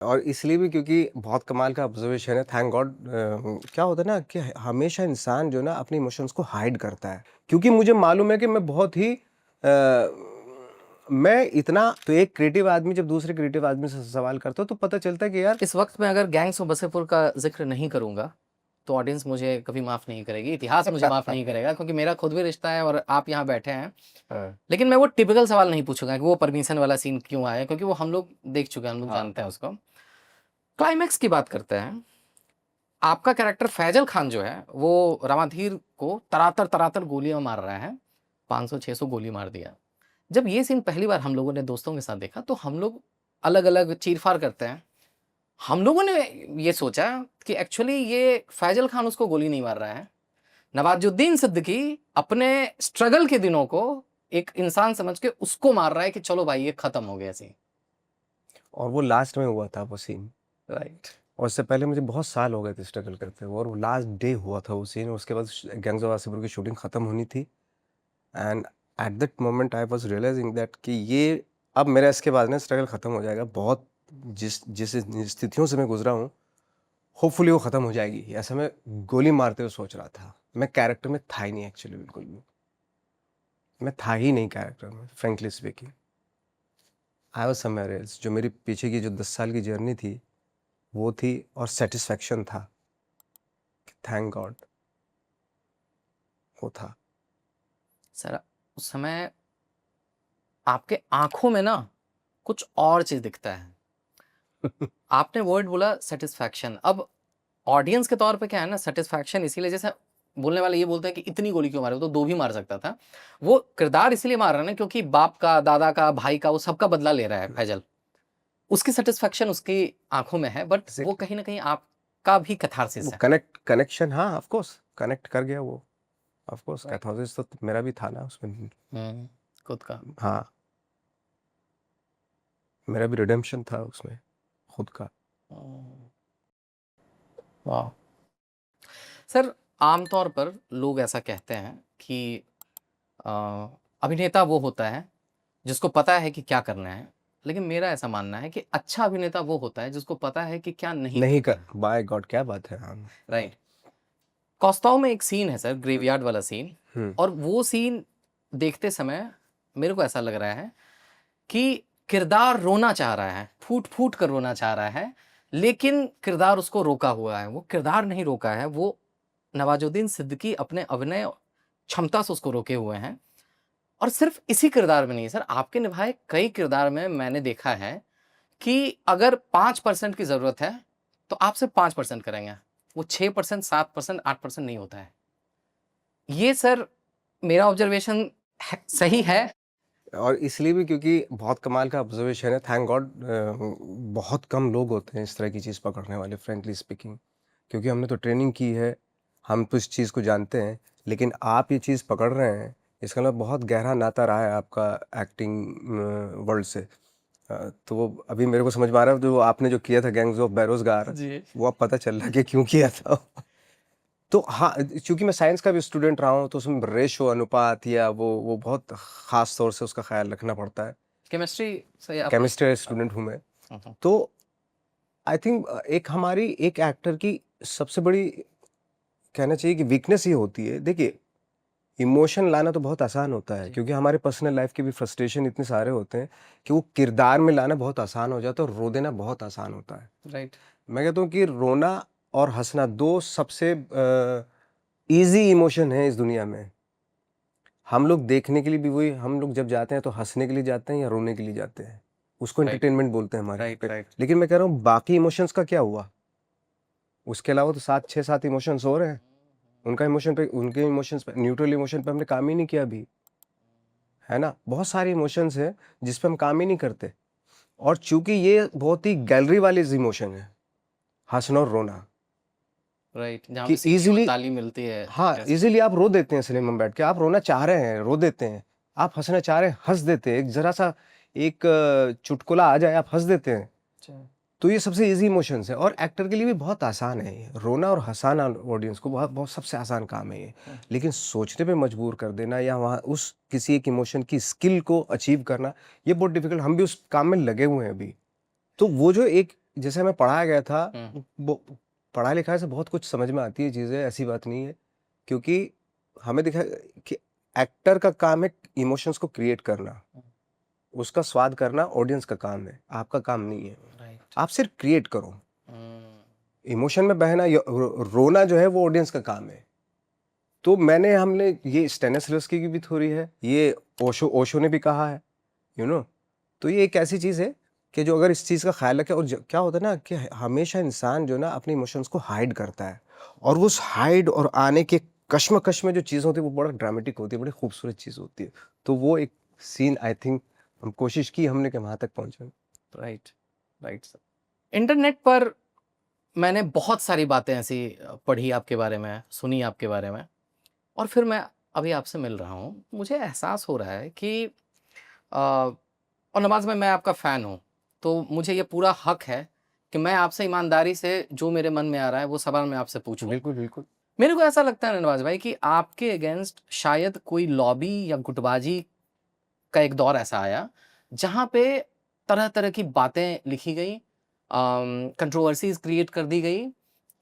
और इसलिए भी क्योंकि बहुत कमाल का ऑब्जर्वेशन है, थैंक गॉड। क्या होता है ना कि हमेशा इंसान जो ना अपने इमोशंस को हाइड करता है, क्योंकि मुझे मालूम है कि मैं बहुत ही मैं इतना तो एक क्रिएटिव आदमी जब दूसरे क्रिएटिव आदमी से सवाल करता है तो पता चलता है कि यार इस वक्त मैं अगर गैंग्स ऑफ वासेपुर का जिक्र नहीं करूंगा तो ऑडियंस मुझे कभी माफ नहीं करेगी, इतिहास मुझे माफ नहीं करेगा, क्योंकि मेरा खुद भी रिश्ता है और आप यहाँ बैठे हैं। हाँ, लेकिन मैं वो टिपिकल सवाल नहीं पूछूंगा कि वो परमिशन वाला सीन क्यों आया, क्योंकि वो हम लोग देख चुके हैं, हम लोग जानते हैं उसको। क्लाइमैक्स की बात करते हैं। आपका कैरेक्टर फैजल खान जो है वो रामाधीर को तरातर तरातर गोलियां मार रहा है, 500-600 गोली मार दिया। जब ये सीन पहली बार हम लोगों ने दोस्तों के साथ देखा तो हम लोग अलग अलग चीरफाड़ करते हैं। हम लोगों ने ये सोचा कि एक्चुअली ये फैजल खान उसको गोली नहीं मार रहा है, नवाजुद्दीन सिद्दीकी अपने स्ट्रगल के दिनों को एक इंसान समझ के उसको मार रहा है कि चलो भाई ये खत्म हो गया सीन। और वो लास्ट में हुआ था वो सीन। राइट। और उससे पहले मुझे बहुत साल हो गए थे स्ट्रगल करते हुए, और वो लास्ट डे हुआ था वो सीन। उसके बाद गैंग्स ऑफ वासेपुर की शूटिंग खत्म होनी थी, and at that moment I was realizing that कि ये अब मेरा इसके बाद ना स्ट्रगल खत्म हो जाएगा। बहुत जिस जिस स्थितियों से मैं गुजरा हूँ, होपफुली वो खत्म हो जाएगी, ऐसा मैं गोली मारते हुए सोच रहा था। मैं कैरेक्टर में था ही नहीं एक्चुअली, बिल्कुल भी मैं था ही नहीं कैरेक्टर में, frankly speaking. I was somewhere else. जो मेरी पीछे की जो 10 साल की जर्नी थी वो थी, और सेटिस्फैक्शन था, थैंक गॉड वो था। सर उस समय आपके आंखों में ना कुछ और चीज दिखता है। आपने वर्ड बोला सेटिस्फैक्शन। अब ऑडियंस के तौर पे क्या है ना, सेटिस्फैक्शन इसीलिए, जैसे बोलने वाले ये बोलते हैं कि इतनी गोली क्यों मारे, वो तो 2 भी मार सकता था। वो किरदार इसीलिए मार रहा है ना क्योंकि बाप का, दादा का, भाई का, वो सबका बदला ले रहा है फैजल। उसकी सेटिस्फैक्शन उसकी आंखों में है, बट वो एग्जैक्टली। कहीं ना कहीं आपका भी वो कैथारसिस है। कनेक्शन, हाँ ऑफ कोर्स कनेक्ट कर गया वो। ऑफ कोर्स कैथोसिस तो मेरा भी था ना उसमें। खुद का। हाँ, मेरा भी रिडेम्पशन था उसमें, खुद का। वाह। सर आमतौर पर लोग ऐसा कहते हैं कि अ, अभिनेता वो होता है जिसको पता है कि क्या करना है, लेकिन मेरा ऐसा मानना है कि अच्छा अभिनेता वो होता है जिसको पता है कि क्या नहीं नहीं करना कर, है। बाय गॉड क्या बात है, हाँ। राइट। कौस्ताव में एक सीन है सर, ग्रेवयार्ड वाला सीन, हम्म। और वो सीन देखते समय मेरे को ऐसा लग रहा है कि किरदार रोना चाह रहा है, फूट फूट कर रोना चाह रहा है, लेकिन किरदार उसको रोका हुआ है। वो किरदार नहीं रोका है, वो नवाजुद्दीन सिद्दीकी अपने अभिनय क्षमता से उसको रोके हुए हैं। और सिर्फ इसी किरदार में नहीं सर, आपके निभाए कई किरदार में मैंने देखा है कि अगर 5% की जरूरत है तो आप सिर्फ 5% करेंगे, वो 6%, 7%, 8% नहीं होता है। ये सर मेरा ऑब्जर्वेशन सही है। और इसलिए भी क्योंकि बहुत कमाल का ऑब्जर्वेशन है, थैंक गॉड। बहुत कम लोग होते हैं इस तरह की चीज़ पकड़ने वाले, फ्रेंकली स्पीकिंग, क्योंकि हमने तो ट्रेनिंग की है, हम तो इस चीज़ को जानते हैं। लेकिन आप ये चीज़ पकड़ रहे हैं, इसका मतलब बहुत गहरा नाता रहा है आपका एक्टिंग वर्ल्ड से। तो वो अभी मेरे को समझ में आ रहा है, जो आपने जो किया था गैंग्स ऑफ बेरोजगार, जी। वो अब पता चल रहा है कि क्यों किया था। तो हाँ, चूंकि मैं साइंस का भी स्टूडेंट रहा हूँ, तो उसमें रेशो, अनुपात, या वो बहुत खास तौर से उसका ख्याल रखना पड़ता है। केमिस्ट्री से आप। केमिस्ट्री स्टूडेंट हूँ मैं। हम्म, तो आई थिंक एक हमारी एक एक्टर की सबसे बड़ी, कहना चाहिए कि वीकनेस ये होती है। देखिए, इमोशन लाना तो बहुत आसान होता है, जी। क्योंकि हमारे पर्सनल लाइफ के भी फ्रस्ट्रेशन इतने सारे होते हैं कि वो किरदार में लाना बहुत आसान हो जाता है, और रो देना बहुत आसान होता है। राइट। मैं कहता हूँ कि रोना और हंसना दो सबसे इजी इमोशन है इस दुनिया में। हम लोग देखने के लिए भी वही, हम लोग जब जाते हैं तो हंसने के लिए जाते हैं या रोने के लिए जाते हैं, उसको राइट। एंटरटेनमेंट बोलते हैं हमारे यहाँ राइट। पे। राइट। लेकिन मैं कह रहा हूँ बाकी इमोशंस का क्या हुआ? उसके अलावा तो 7 6 7 इमोशंस और हैं। उनके इमोशंस पे, न्यूट्रल इमोशन पे हमने काम ही नहीं किया अभी, है ना? बहुत सारे इमोशंस हैं जिस पे हम काम ही नहीं करते। और चूंकि ये बहुत ही गैलरी वाले इमोशन है, हंसना और रोना, राइट, जहाँ कि पे सीटी और इजीली, ताली मिलती है। हाँ जैसे। इजीली आप रो देते हैं सिनेमा में बैठ के। आप रोना चाह रहे हैं, रो देते हैं। आप हंसना चाह रहे हैं, हंस देते हैं। एक जरा सा एक चुटकुला आ जाए, आप हंस देते हैं। अच्छा। तो ये सबसे इजी इमोशंस है, और एक्टर के लिए भी बहुत आसान है ये। रोना और हंसाना ऑडियंस को बहुत बहुत सबसे आसान काम है ये। लेकिन सोचने पे मजबूर कर देना, या वहाँ उस किसी एक इमोशन की स्किल को अचीव करना, ये बहुत डिफिकल्ट। हम भी उस काम में लगे हुए हैं अभी। तो वो जो एक जैसे हमें पढ़ाया गया था, हम्म पढ़ाई लिखाई से बहुत कुछ समझ में आती है चीज़ें, ऐसी बात नहीं है, क्योंकि हमें दिखा कि एक्टर का काम है इमोशंस को क्रिएट करना, उसका स्वाद करना ऑडियंस का काम है, आपका काम नहीं है। राइट आप सिर्फ क्रिएट करो, इमोशन में बहना रोना जो है वो ऑडियंस का काम है। तो हमने ये स्टेनिस्लॉवस्की की भी थ्योरी है, ये ओशो ने भी कहा है, तो ये एक ऐसी चीज़ है कि जो अगर इस चीज़ का ख्याल रखे, और क्या होता है ना कि हमेशा इंसान जो ना अपने इमोशंस को हाइड करता है, और वो उस हाइड और आने के कश्मकश में जो चीज़ होती है वो बड़ा ड्रामेटिक होती है, बड़ी खूबसूरत चीज़ होती है। तो वो एक सीन, आई थिंक हम कोशिश की हमने कि वहाँ तक पहुँचे। Right right sir. इंटरनेट पर मैंने बहुत सारी बातें ऐसी पढ़ी आपके बारे में, सुनी आपके बारे में, और फिर मैं अभी आपसे मिल रहा हूँ, मुझे एहसास हो रहा है कि और नवाज़ भाई, मैं आपका फ़ैन हूँ, तो मुझे ये पूरा हक है कि मैं आपसे ईमानदारी से जो मेरे मन में आ रहा है वो सवाल मैं आपसे पूछूँ। बिल्कुल, बिल्कुल। मेरे को ऐसा लगता है नवाज़ भाई कि आपके अगेंस्ट शायद कोई लॉबी या गुटबाजी का एक दौर ऐसा आया, जहाँ पे तरह-तरह की बातें लिखी गई, कंट्रोवर्सीज़ क्रिएट कर दी गई,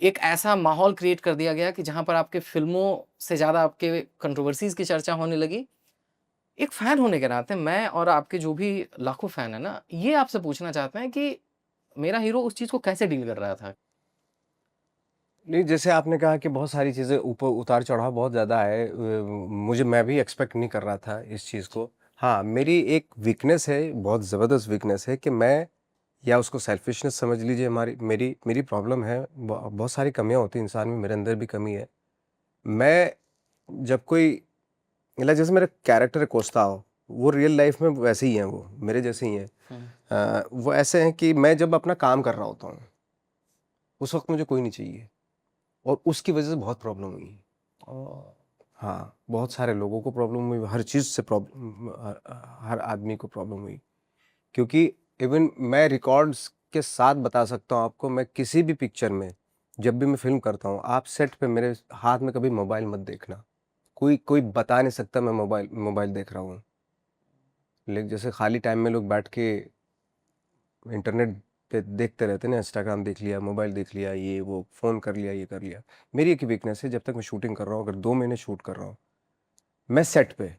एक ऐसा माहौल क्रिएट कर दिया गया कि जहाँ पर आपके फ़िल्मों से ज़्यादा आपके कंट्रोवर्सीज़ की चर्चा होने लगी। एक फ़ैन होने के नाते मैं और आपके जो भी लाखों फ़ैन हैं ना, ये आपसे पूछना चाहते हैं कि मेरा हीरो उस चीज़ को कैसे डील कर रहा था? नहीं, जैसे आपने कहा कि बहुत सारी चीज़ें ऊपर उतार-चढ़ाव बहुत ज़्यादा है, मैं भी एक्सपेक्ट नहीं कर रहा था इस चीज़ को। हाँ, मेरी एक वीकनेस है, बहुत ज़बरदस्त वीकनेस है कि मैं, या उसको सेल्फिशनेस समझ लीजिए, मेरी मेरी प्रॉब्लम है। बहुत सारी कमियाँ होती हैं इंसान में, मेरे अंदर भी कमी है। मैं जब कोई, मतलब जैसे मेरा कैरेक्टर है कोस्ताव, वो रियल लाइफ़ में वैसे ही हैं, वो मेरे जैसे ही हैं। वो ऐसे हैं कि मैं जब अपना काम कर रहा होता हूँ, उस वक़्त मुझे कोई नहीं चाहिए, और उसकी वजह से बहुत प्रॉब्लम हुई। ओह! हाँ, बहुत सारे लोगों को प्रॉब्लम हुई, हर चीज़ से प्रॉब्लम, हर आदमी को प्रॉब्लम हुई। क्योंकि इवन मैं रिकॉर्ड्स के साथ बता सकता हूँ आपको, मैं किसी भी पिक्चर में, जब भी मैं फ़िल्म करता हूँ, आप सेट पे मेरे हाथ में कभी मोबाइल मत देखना। कोई कोई बता नहीं सकता मैं मोबाइल मोबाइल देख रहा हूँ। लेकिन जैसे खाली टाइम में लोग बैठ के इंटरनेट पे देखते रहते हैं ना, इंस्टाग्राम देख लिया, मोबाइल देख लिया, ये वो, फ़ोन कर लिया, ये कर लिया। मेरी एक ही वीकनेस है, जब तक मैं शूटिंग कर रहा हूँ, अगर 2 महीने शूट कर रहा हूँ, मैं सेट पे,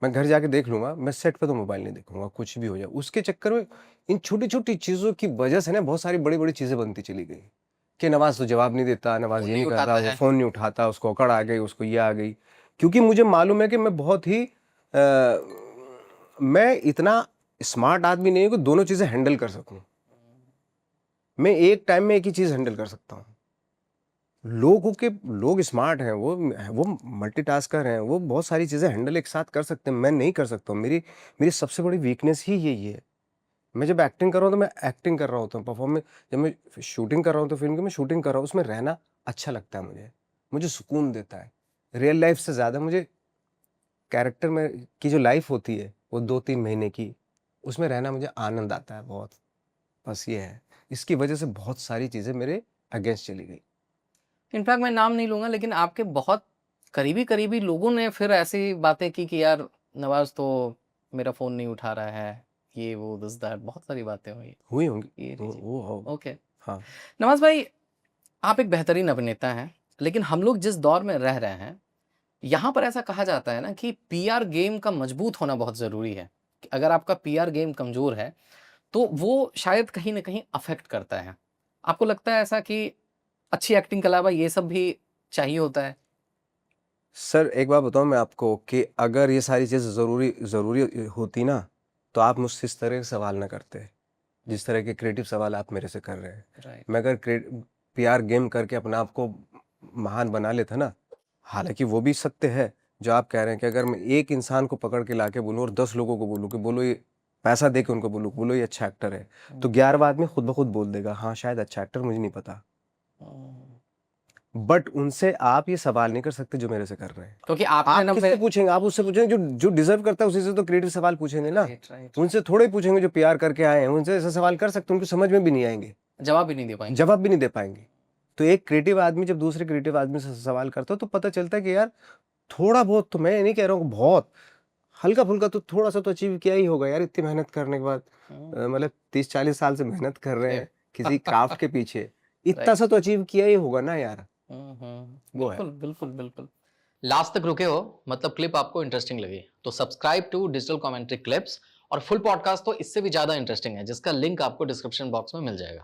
मैं घर जाके देख लूँगा, मैं सेट पे तो मोबाइल नहीं देखूँगा, कुछ भी हो जाए। उसके चक्कर में इन छोटी-छोटी चीज़ों की वजह से ना बहुत सारी बड़ी-बड़ी चीज़ें बनती चली गई, कि नवाज़ तो जवाब नहीं देता, नवाज़ फ़ोन ये नहीं नहीं करता, उठाता वो है। फ़ोन नहीं उठाता, उसको अकड़ आ गई, उसको ये आ गई। क्योंकि मुझे मालूम है कि मैं बहुत ही मैं इतना स्मार्ट आदमी नहीं हूँ कि दोनों चीज़ें हैंडल कर सकूँ। मैं एक टाइम में एक ही चीज़ हैंडल कर सकता हूँ। लोग स्मार्ट हैं, वो मल्टीटास्कर हैं, वो बहुत सारी चीज़ें हैंडल एक साथ कर सकते हैं, मैं नहीं कर सकता हूँ। मेरी मेरी सबसे बड़ी वीकनेस ही यही है। मैं जब एक्टिंग कर रहा हूँ तो मैं एक्टिंग कर रहा होता हूँ, जब मैं शूटिंग कर रहा हूँ तो फ़िल्म की मैं शूटिंग कर रहा हूँ, उसमें रहना अच्छा लगता है मुझे। मुझे सुकून देता है। रियल लाइफ़ से ज़्यादा मुझे कैरेक्टर में की जो लाइफ़ होती है, वो 2-3 महीने की, उसमें रहना मुझे आनंद आता है बहुत। बस ये है। इसकी वजह से बहुत सारी चीज़ें मेरे अगेंस्ट चली गई। इनफैक्ट मैं नाम नहीं लूँगा, लेकिन आपके बहुत करीबी-करीबी लोगों ने फिर ऐसी बातें की कि यार नवाज़ तो मेरा फ़ोन नहीं उठा रहा है, ये वो दिस दैट, बहुत सारी बातें हुई। हुई होंगी। ये वो लीजिए। वो हो ओके। हाँ। नवाज़ भाई, आप एक बेहतरीन अभिनेता हैं, लेकिन हम लोग जिस दौर में रह रहे हैं, यहाँ पर ऐसा कहा जाता है ना कि पीआर गेम का मजबूत होना बहुत ज़रूरी है। कि अगर आपका पीआर गेम कमज़ोर है, तो वो शायद कहीं न कहीं अफ़ेक्ट करता है। आपको लगता है ऐसा कि अच्छी एक्टिंग के अलावा ये सब भी चाहिए होता है? सर एक बात बताऊँ मैं आपको कि अगर ये सारी चीज़ें ज़रूरी होती ना, तो आप मुझसे इस तरह के सवाल ना करते, जिस तरह के क्रिएटिव सवाल आप मेरे से कर रहे हैं। राइट। मैं अगर पीआर गेम करके अपने आप को महान बना लेता ना, हालाँकि वो भी सत्य है, जो आप कह रहे हैं कि अगर मैं एक इंसान को पकड़ के लाके बोलूँ और 10 लोगों को बोलूँ कि बोलो ये, पैसा दे के उनको बोलो ये अच्छा एक्टर है, तो 11वाँ आदमी खुद ब खुद बोल देगा, हाँ, शायद अच्छा एक्टर, मुझे नहीं पता। हुँ। बट उनसे आप ये सवाल नहीं कर सकते जो मेरे से कर रहे हैं। क्योंकि आपने आप ना किससे पूछेंगे? आप उससे पूछेंगे जो जो डिज़र्व करता है, उसी से तो क्रिएटिव सवाल पूछेंगे ना। राइट, राइट, उनसे थोड़े ही पूछेंगे जो पीआर करके आए हैं, उनसे ऐसे सवाल कर सकते हैं, उनको समझ में भी नहीं आएँगे, जवाब भी नहीं दे पाएँगे। जवाब भी नहीं दे पाएँगे। तो एक क्रिएटिव आदमी जब दूसरे क्रिएटिव आदमी से सवाल करता है तो पता चलता है कि यार थोड़ा बहुत तो, मैं ये नहीं कह रहा हूँ बहुत, हल्का-फुल्का तो थोड़ा-सा तो अचीव किया ही होगा यार इतनी मेहनत करने के बाद। हुँ, मतलब 30-40 साल से मेहनत कर रहे अरे! हैं, किसी क्राफ्ट के पीछे इतना राइट। सा तो अचीव किया ही होगा ना यार। वो है। बिल्कुल, बिल्कुल, बिल्कुल। लास्ट तक रुके हो, मतलब क्लिप आपको इंटरेस्टिंग लगी, तो subscribe to digital commentary clips, और फुल पॉडकास्ट तो इससे भी ज़्यादा इंटरेस्टिंग है, जिसका लिंक आपको डिस्क्रिप्शन बॉक्स में मिल जाएगा।